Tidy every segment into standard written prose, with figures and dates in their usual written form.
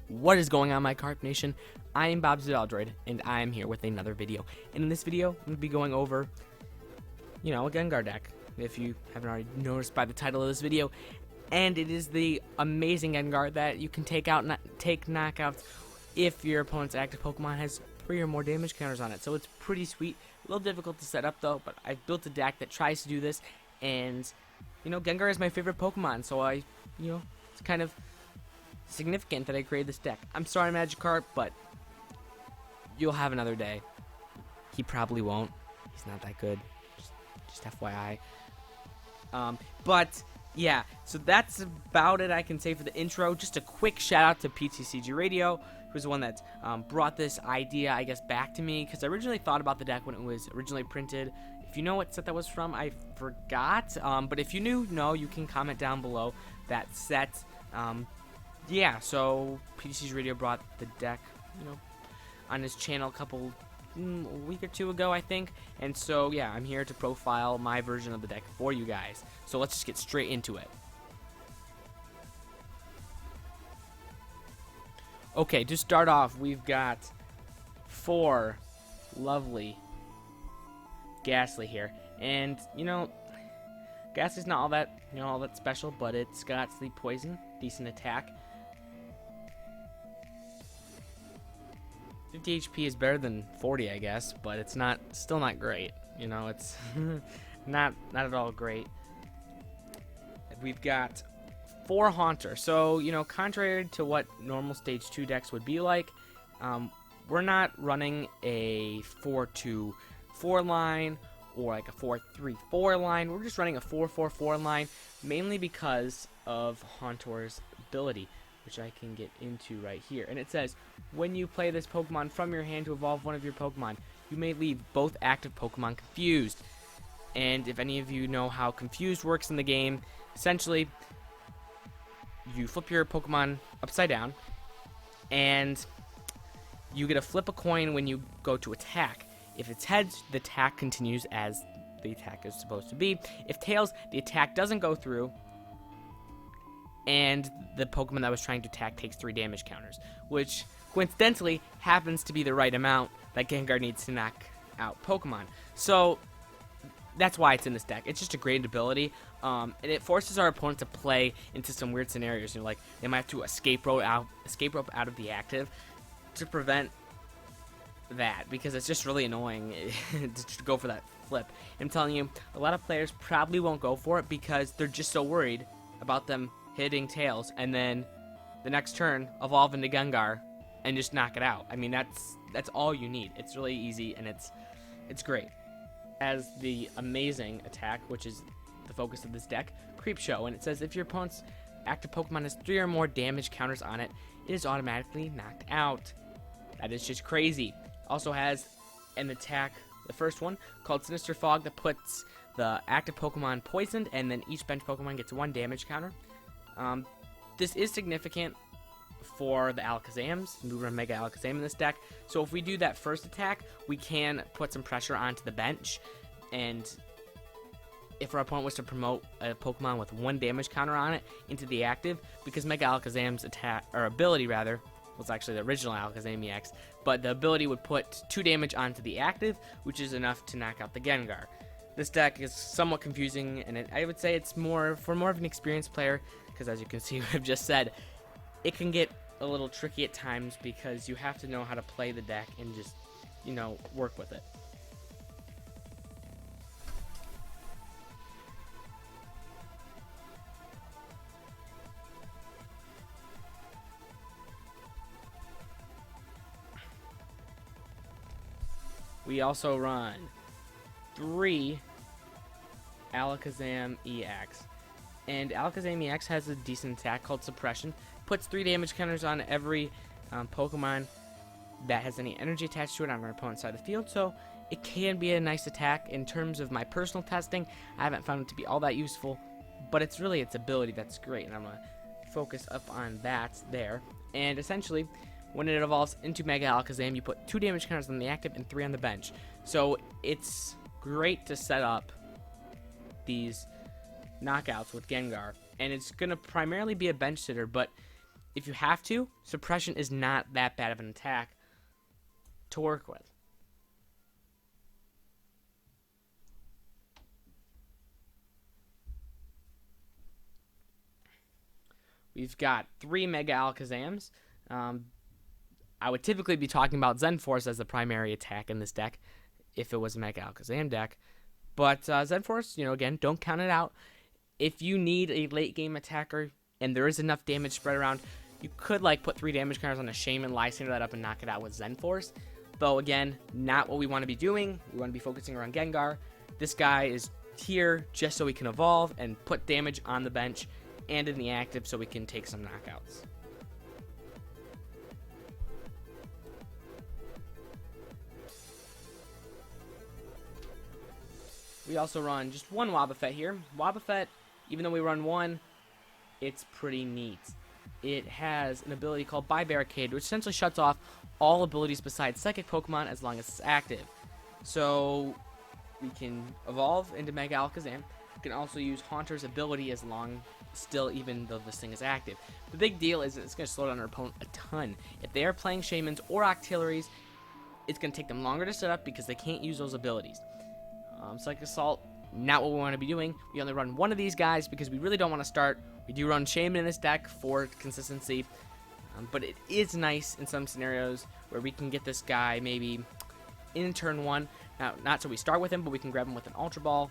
What is going on, my Carp Nation? I am BobZeBattleDroid, and I am here with another video. And in this video, I'm going to be going over, a Gengar deck, if you haven't already noticed by the title of this video. And it is the amazing Gengar that you can take knockouts if your opponent's active Pokemon has 3 or more damage counters on it. So it's pretty sweet. A little difficult to set up though, but I've built a deck that tries to do this. And, Gengar is my favorite Pokemon, so it's kind of significant that I created this deck. I'm sorry, Magikarp, but you'll have another day. He probably won't. He's not that good. Just FYI. But yeah, so that's about it I can say for the intro. Just a quick shout out to PTCG Radio, who's the one that brought this idea, I guess, back to me, because I originally thought about the deck when it was originally printed. If you know what set that was from, I forgot. But if you know, you can comment down below that set. Yeah, so PTCG Radio brought the deck, on his channel a week or two ago, I think. And so, yeah, I'm here to profile my version of the deck for you guys. So let's just get straight into it. Okay, to start off, we've got 4 lovely Gastly here. And, Gastly's not all that special, but it's got Sleep Poison, decent attack. 50 HP is better than 40, I guess, but it's still not great. It's not at all great. We've got 4 Haunter. So, contrary to what normal stage 2 decks would be like, we're not running a 4-2-4 line or like a 4-3-4 line. We're just running a 4-4-4 line, mainly because of Haunter's ability, which I can get into right here. And it says, when you play this Pokemon from your hand to evolve one of your Pokemon, you may leave both active Pokemon confused. And if any of you know how confused works in the game, essentially, you flip your Pokemon upside down, and you get to flip a coin when you go to attack. If it's heads, the attack continues as the attack is supposed to be. If tails, the attack doesn't go through, and the Pokemon that was trying to attack takes 3 damage counters, which coincidentally happens to be the right amount that Gengar needs to knock out Pokemon. So that's why it's in this deck. It's just a great ability, and it forces our opponent to play into some weird scenarios. Like they might have to escape rope out of the active to prevent that, because it's just really annoying to go for that flip. I'm telling you, a lot of players probably won't go for it because they're just so worried about them hitting tails and then the next turn evolve into Gengar and just knock it out. I mean, that's all you need. It's really easy, and it's great. As the amazing attack, which is the focus of this deck, Creep Show, and it says if your opponent's active Pokemon has 3 or more damage counters on it, it is automatically knocked out. That is just crazy. Also has an attack, the first one, called Sinister Fog, that puts the active Pokemon poisoned, and then each bench Pokemon gets 1 damage counter. This is significant for the Alakazams. We run Mega Alakazam in this deck. So if we do that first attack, we can put some pressure onto the bench. And if our opponent was to promote a Pokemon with 1 damage counter on it into the active, because Mega Alakazam's ability was actually the original Alakazam EX, but the ability would put 2 damage onto the active, which is enough to knock out the Gengar. This deck is somewhat confusing, and I would say it's more of an experienced player, because as you can see, what I've just said, it can get a little tricky at times because you have to know how to play the deck and just, work with it. We also run 3 Alakazam EX. And Alakazam EX has a decent attack called Suppression. Puts 3 damage counters on every Pokemon that has any energy attached to it on our opponent's side of the field. So it can be a nice attack. In terms of my personal testing, I haven't found it to be all that useful. But it's really its ability that's great. And I'm going to focus up on that there. And essentially, when it evolves into Mega Alakazam, you put 2 damage counters on the active and 3 on the bench. So it's great to set up these knockouts with Gengar, and it's going to primarily be a bench sitter, but if you have to, suppression is not that bad of an attack to work with. We've got 3 Mega Alakazams. I would typically be talking about Zen Force as the primary attack in this deck if it was a Mega Alakazam deck. But Zen Force, again, don't count it out. If you need a late game attacker and there is enough damage spread around, you could put 3 damage counters on a Shaman, Lysander that up, and knock it out with Zen Force. Though, again, not what we want to be doing. We want to be focusing around Gengar. This guy is here just so we can evolve and put damage on the bench and in the active so we can take some knockouts. We also run just one Wobbuffet here. Wobbuffet, even though we run one, it's pretty neat. It has an ability called By Barricade, which essentially shuts off all abilities besides Psychic Pokemon as long as it's active. So we can evolve into Mega Alakazam. We can also use Haunter's ability as long still, even though this thing is active. The big deal is it's going to slow down our opponent a ton. If they are playing Shamans or Octilleries, it's going to take them longer to set up because they can't use those abilities. Psychic Assault, not what we want to be doing. We only run one of these guys because we really don't want to start. We do run Shaman in this deck for consistency, but it is nice in some scenarios where we can get this guy maybe in turn 1. Now, not so we start with him, but we can grab him with an Ultra Ball,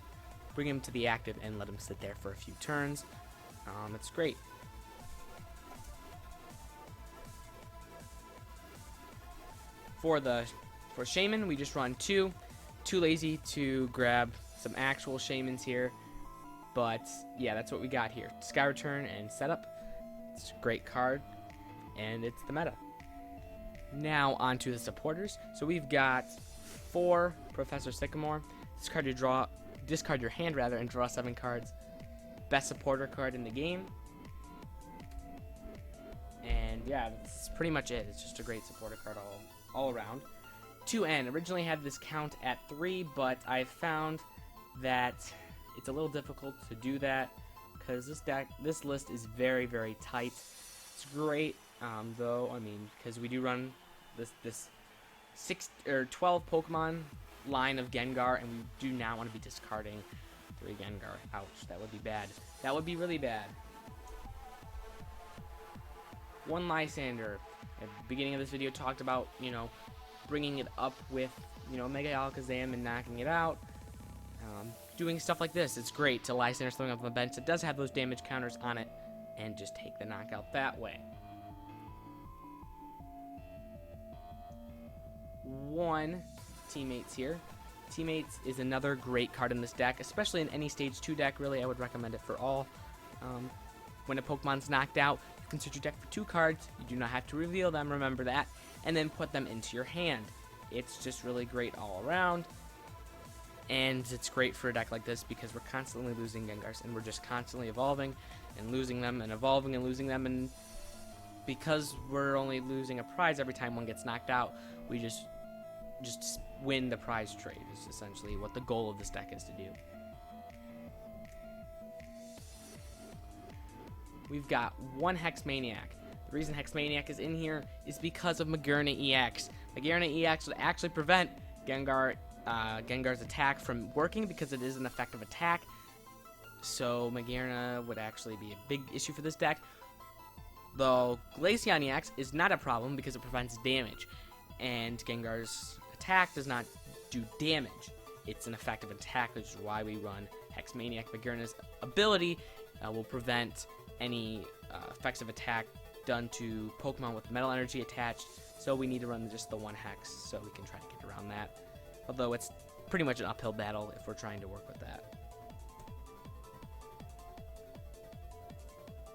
bring him to the active, and let him sit there for a few turns. It's great. For Shaman, we just run 2. Too lazy to grab some actual Shamans here, but yeah, that's what we got here. Sky Return and Setup. It's a great card, and it's the meta. Now on to the supporters. So we've got 4 Professor Sycamore. Discard your hand rather, and draw 7 cards. Best supporter card in the game. And yeah, that's pretty much it. It's just a great supporter card all around. 2N originally had this count at 3, but I found that it's a little difficult to do that because this list is very, very tight. It's great, though. I mean, because we do run this 12 Pokemon line of Gengar, and we do not want to be discarding 3 Gengar. Ouch, that would be bad. That would be really bad. 1 Lysander. At the beginning of this video, talked about bringing it up with, Mega Alakazam and knocking it out. Doing stuff like this, it's great to Lysander throwing up on the bench. It does have those damage counters on it, and just take the knockout that way. 1 Teammates here. Teammates is another great card in this deck, especially in any Stage 2 deck, really. I would recommend it for all. When a Pokemon's knocked out, you can search your deck for 2 cards. You do not have to reveal them, remember that, and then put them into your hand. It's just really great all around, and it's great for a deck like this because we're constantly losing Gengars, and we're just constantly evolving and losing them and evolving and losing them, and because we're only losing a prize every time one gets knocked out, we just win the prize trade is essentially what the goal of this deck is to do. We've got 1 Hex Maniac. The reason Hex Maniac is in here is because of Magearna EX. Magearna EX would actually prevent Gengar's attack from working because it is an effective attack. So Magearna would actually be a big issue for this deck. Though Glaceon EX is not a problem because it prevents damage. And Gengar's attack does not do damage. It's an effective attack, which is why we run Hex Maniac. Magearna's ability will prevent any effects of attack done to Pokemon with metal energy attached, so we need to run just the 1 Hex so we can try to get around that. Although it's pretty much an uphill battle if we're trying to work with that.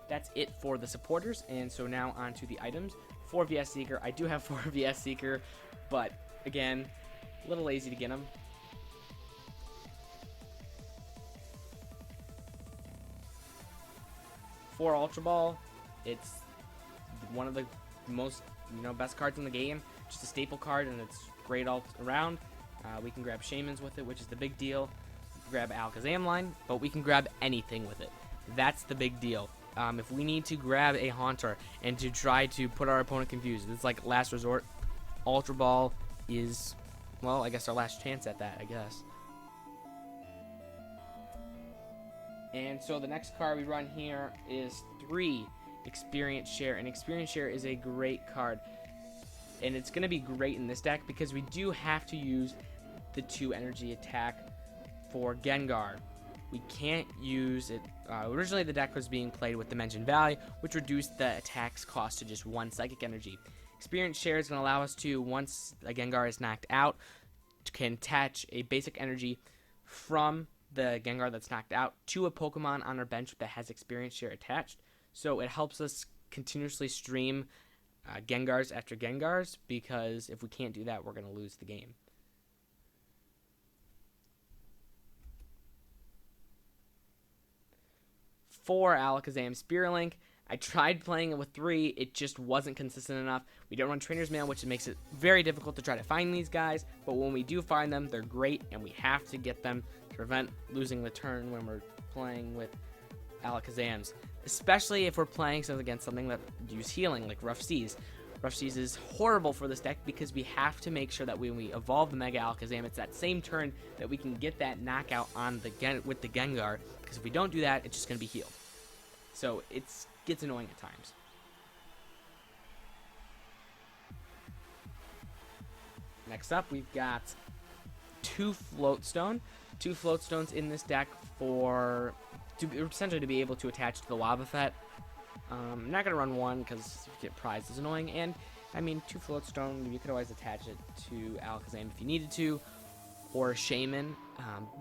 That's it for the supporters, and so now on to the items. 4 VS Seeker. I do have 4 VS Seeker, but again, a little lazy to get them. For Ultra Ball, it's one of the most best cards in the game. Just a staple card, and it's great all around. We can grab Shamans with it, which is the big deal. We can grab Alakazam line, but we can grab anything with it. That's the big deal. if we need to grab a Haunter and to try to put our opponent confused, it's like last resort. Ultra Ball is, well, I guess our last chance at that, I guess. And so the next card we run here is 3 Experience Share, and Experience Share is a great card, and it's going to be great in this deck because we do have to use the 2 energy attack for Gengar. We can't use it. Originally the deck was being played with Dimension Valley, which reduced the attack's cost to just 1 psychic energy. Experience Share is going to allow us to, once a Gengar is knocked out, can attach a basic energy from the Gengar that's knocked out to a Pokemon on our bench that has Experience Share attached. So it helps us continuously stream Gengars after Gengars, because if we can't do that, we're going to lose the game. For Alakazam Spearlink, I tried playing it with 3, it just wasn't consistent enough. We don't run Trainer's Mail, which makes it very difficult to try to find these guys, but when we do find them, they're great, and we have to get them to prevent losing the turn when we're playing with Alakazams, especially if we're playing against something that uses healing, like Rough Seas. Rough Seas is horrible for this deck because we have to make sure that when we evolve the Mega Alakazam, it's that same turn that we can get that knockout on with the Gengar, because if we don't do that, it's just going to be healed. So it gets annoying at times. Next up, we've got 2 Floatstone. 2 Floatstones in this deck essentially to be able to attach to the Wobbuffet. I'm not going to run 1 because get prized is annoying, and I mean 2 Floatstone, you could always attach it to Alakazam if you needed to, or Shaman.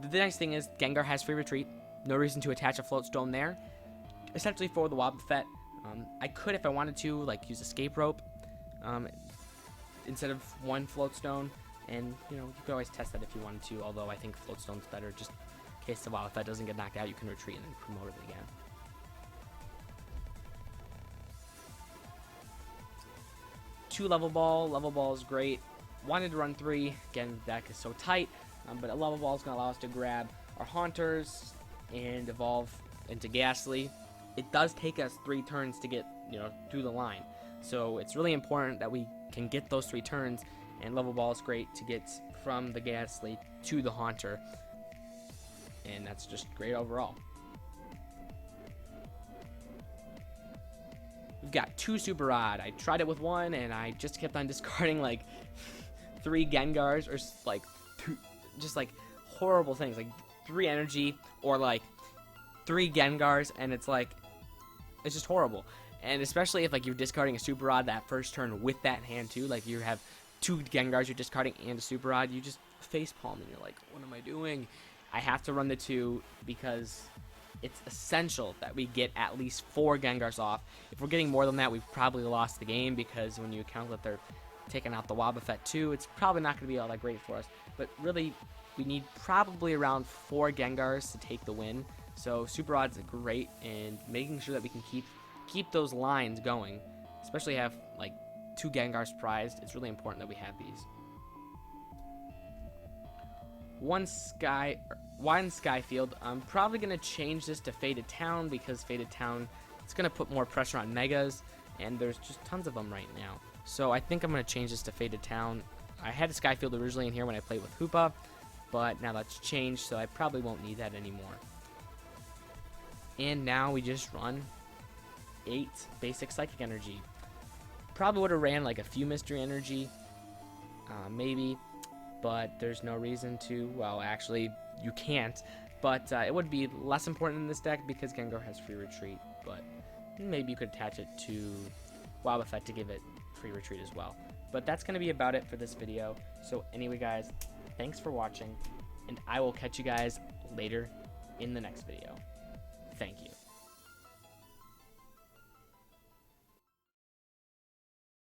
The nice thing is Gengar has free retreat, no reason to attach a Floatstone there. Essentially for the Wobbuffet, I could, if I wanted to, like use Escape Rope instead of 1 Floatstone, and you know, you could always test that if you wanted to, although I think Floatstone's better, just in case the Wobbuffet doesn't get knocked out, you can retreat and then promote it again. Two Level Ball is great. Wanted to run 3, again the deck is so tight, but a Level Ball is going to allow us to grab our Haunters and evolve into Gastly. It does take us 3 turns to get, through the line, so it's really important that we can get those 3 turns, and Level Ball is great to get from the Gastly to the Haunter, and that's just great overall. We've got 2 Super Odd. I tried it with 1, and I just kept on discarding like 3 Gengars, or like just like horrible things, like 3 energy or like 3 Gengars, and it's just horrible. And especially if like you're discarding a Super Odd that first turn with that hand too, like you have 2 Gengars you're discarding and a Super Odd, you just facepalm and you're like, what am I doing? I have to run the 2 because it's essential that we get at least 4 Gengars off. If we're getting more than that, we've probably lost the game, because when you account that they're taking out the Wobbuffet too, it's probably not going to be all that great for us. But really, we need probably around 4 Gengars to take the win. So Super Odds are great, and making sure that we can keep those lines going, especially have like 2 Gengars prized, it's really important that we have these. One Skyfield. I'm probably going to change this to Faded Town, because Faded Town, it's going to put more pressure on Megas, and there's just tons of them right now. So I think I'm going to change this to Faded Town. I had a Skyfield originally in here when I played with Hoopa, but now that's changed, so I probably won't need that anymore. And now we just run 8 basic Psychic Energy. Probably would have ran like a few Mystery Energy, maybe, but there's no reason to. Well, actually, you can't, but it would be less important in this deck because Gengar has free retreat, but maybe you could attach it to Wobbuffet to give it free retreat as well. But that's going to be about it for this video. So anyway, guys, thanks for watching, and I will catch you guys later in the next video. Thank you.